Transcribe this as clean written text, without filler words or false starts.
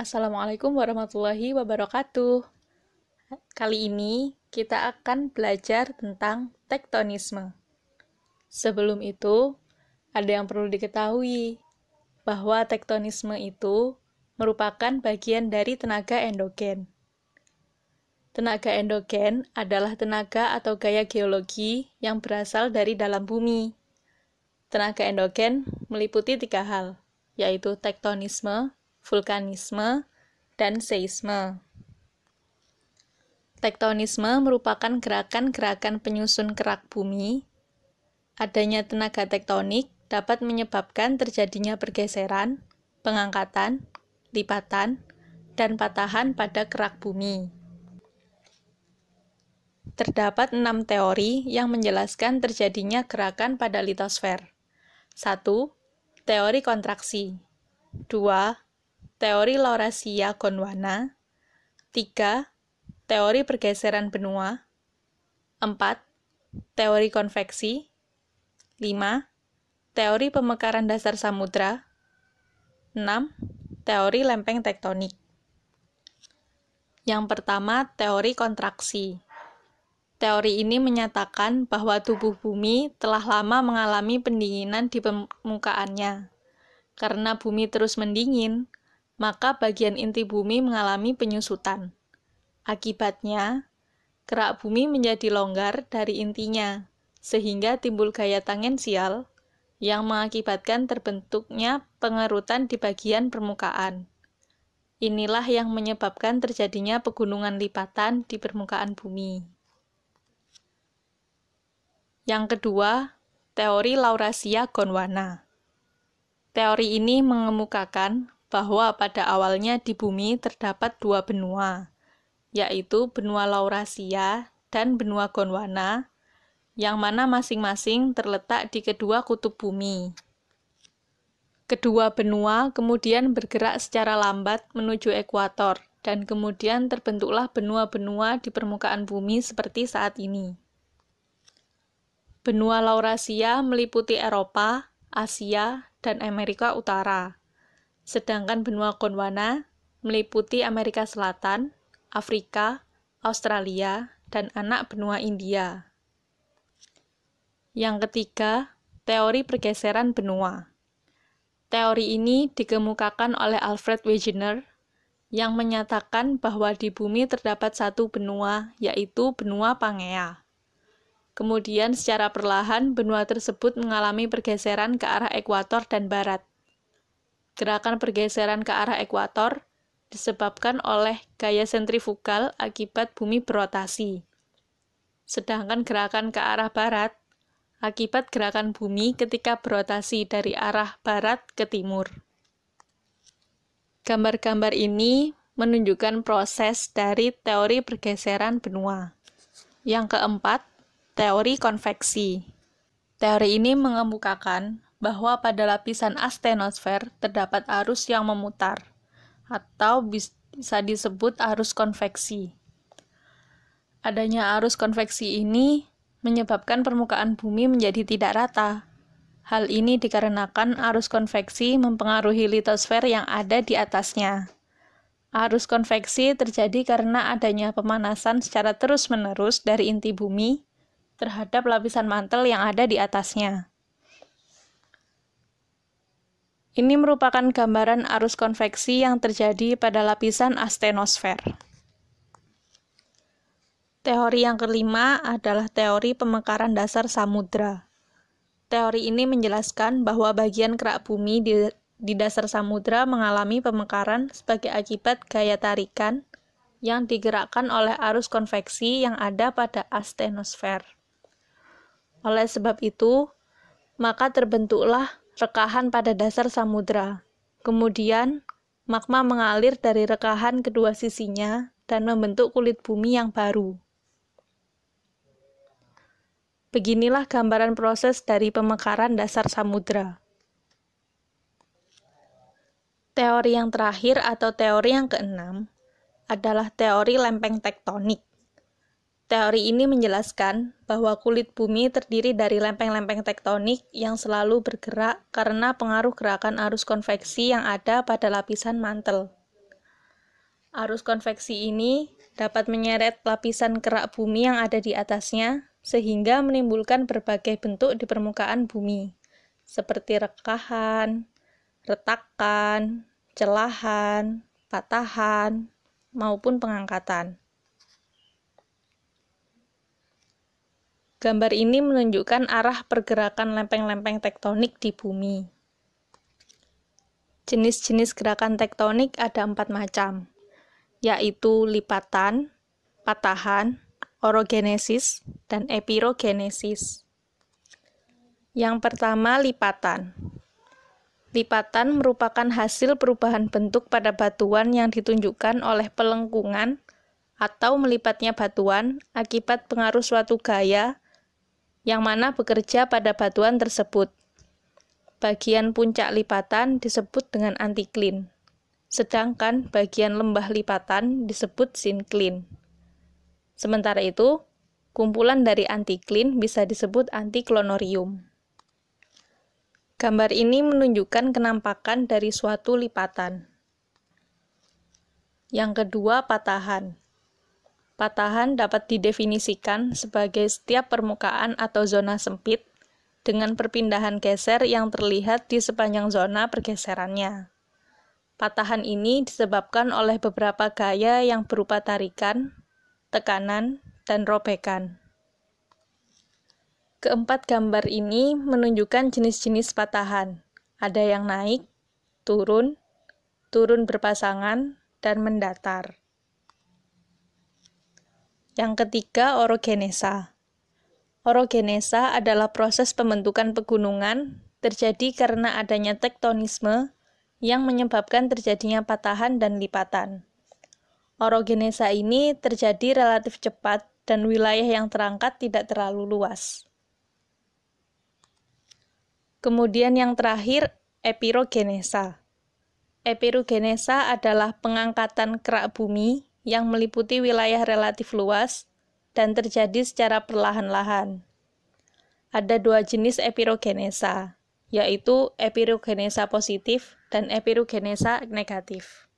Assalamualaikum warahmatullahi wabarakatuh. Kali ini kita akan belajar tentang tektonisme. Sebelum itu, ada yang perlu diketahui bahwa tektonisme itu merupakan bagian dari tenaga endogen. Tenaga endogen adalah tenaga atau gaya geologi yang berasal dari dalam bumi. Tenaga endogen meliputi 3 hal, yaitu tektonisme, vulkanisme, dan seisme. Tektonisme merupakan gerakan-gerakan penyusun kerak bumi. Adanya tenaga tektonik dapat menyebabkan terjadinya pergeseran, pengangkatan, lipatan, dan patahan pada kerak bumi. Terdapat 6 teori yang menjelaskan terjadinya gerakan pada litosfer. 1. Teori kontraksi. 2. Teori Laurasia-Gondwana. 3. Teori pergeseran benua. 4. Teori konveksi. 5. Teori pemekaran dasar samudra. 6. Teori lempeng tektonik. Yang pertama, teori kontraksi. Teori ini menyatakan bahwa tubuh bumi telah lama mengalami pendinginan di permukaannya. Karena bumi terus mendingin, maka bagian inti bumi mengalami penyusutan. Akibatnya, kerak bumi menjadi longgar dari intinya, sehingga timbul gaya tangensial yang mengakibatkan terbentuknya pengerutan di bagian permukaan. Inilah yang menyebabkan terjadinya pegunungan lipatan di permukaan bumi. Yang kedua, teori Laurasia-Gondwana. Teori ini mengemukakan bahwa pada awalnya di bumi terdapat 2 benua, yaitu benua Laurasia dan benua Gondwana, yang mana masing-masing terletak di kedua kutub bumi. Kedua benua kemudian bergerak secara lambat menuju ekuator, dan kemudian terbentuklah benua-benua di permukaan bumi seperti saat ini. Benua Laurasia meliputi Eropa, Asia, dan Amerika Utara. Sedangkan benua Gondwana meliputi Amerika Selatan, Afrika, Australia, dan anak benua India. Yang ketiga, teori pergeseran benua. Teori ini dikemukakan oleh Alfred Wegener yang menyatakan bahwa di bumi terdapat 1 benua, yaitu benua Pangea. Kemudian secara perlahan benua tersebut mengalami pergeseran ke arah ekuator dan barat. Gerakan pergeseran ke arah ekuator disebabkan oleh gaya sentrifugal akibat bumi berotasi. Sedangkan gerakan ke arah barat akibat gerakan bumi ketika berotasi dari arah barat ke timur. Gambar-gambar ini menunjukkan proses dari teori pergeseran benua. Yang keempat, teori konveksi. Teori ini mengemukakan bahwa pada lapisan astenosfer terdapat arus yang memutar, atau bisa disebut arus konveksi. Adanya arus konveksi ini menyebabkan permukaan bumi menjadi tidak rata. Hal ini dikarenakan arus konveksi mempengaruhi litosfer yang ada di atasnya. Arus konveksi terjadi karena adanya pemanasan secara terus-menerus dari inti bumi terhadap lapisan mantel yang ada di atasnya. Ini merupakan gambaran arus konveksi yang terjadi pada lapisan astenosfer. Teori yang kelima adalah teori pemekaran dasar samudra. Teori ini menjelaskan bahwa bagian kerak bumi di dasar samudra mengalami pemekaran sebagai akibat gaya tarikan yang digerakkan oleh arus konveksi yang ada pada astenosfer. Oleh sebab itu, maka terbentuklah rekahan pada dasar samudra. Kemudian, magma mengalir dari rekahan kedua sisinya dan membentuk kulit bumi yang baru. Beginilah gambaran proses dari pemekaran dasar samudra. Teori yang terakhir atau teori yang keenam adalah teori lempeng tektonik. Teori ini menjelaskan bahwa kulit bumi terdiri dari lempeng-lempeng tektonik yang selalu bergerak karena pengaruh gerakan arus konveksi yang ada pada lapisan mantel. Arus konveksi ini dapat menyeret lapisan kerak bumi yang ada di atasnya, sehingga menimbulkan berbagai bentuk di permukaan bumi, seperti rekahan, retakan, celahan, patahan, maupun pengangkatan. Gambar ini menunjukkan arah pergerakan lempeng-lempeng tektonik di bumi. Jenis-jenis gerakan tektonik ada 4 macam, yaitu lipatan, patahan, orogenesis, dan epirogenesis. Yang pertama, lipatan. Lipatan merupakan hasil perubahan bentuk pada batuan yang ditunjukkan oleh pelengkungan atau melipatnya batuan akibat pengaruh suatu gaya yang mana bekerja pada batuan tersebut. Bagian puncak lipatan disebut dengan antiklin, sedangkan bagian lembah lipatan disebut sinklin. Sementara itu, kumpulan dari antiklin bisa disebut antiklonorium. Gambar ini menunjukkan kenampakan dari suatu lipatan. Yang kedua, patahan. Patahan dapat didefinisikan sebagai setiap permukaan atau zona sempit dengan perpindahan geser yang terlihat di sepanjang zona pergeserannya. Patahan ini disebabkan oleh beberapa gaya yang berupa tarikan, tekanan, dan robekan. Keempat gambar ini menunjukkan jenis-jenis patahan. Ada yang naik, turun berpasangan, dan mendatar. Yang ketiga, orogenesa. Orogenesa adalah proses pembentukan pegunungan terjadi karena adanya tektonisme yang menyebabkan terjadinya patahan dan lipatan. Orogenesa ini terjadi relatif cepat dan wilayah yang terangkat tidak terlalu luas. Kemudian yang terakhir, epirogenesa. Epirogenesa adalah pengangkatan kerak bumi yang meliputi wilayah relatif luas dan terjadi secara perlahan-lahan. Ada 2 jenis epirogenesa, yaitu epirogenesa positif dan epirogenesa negatif.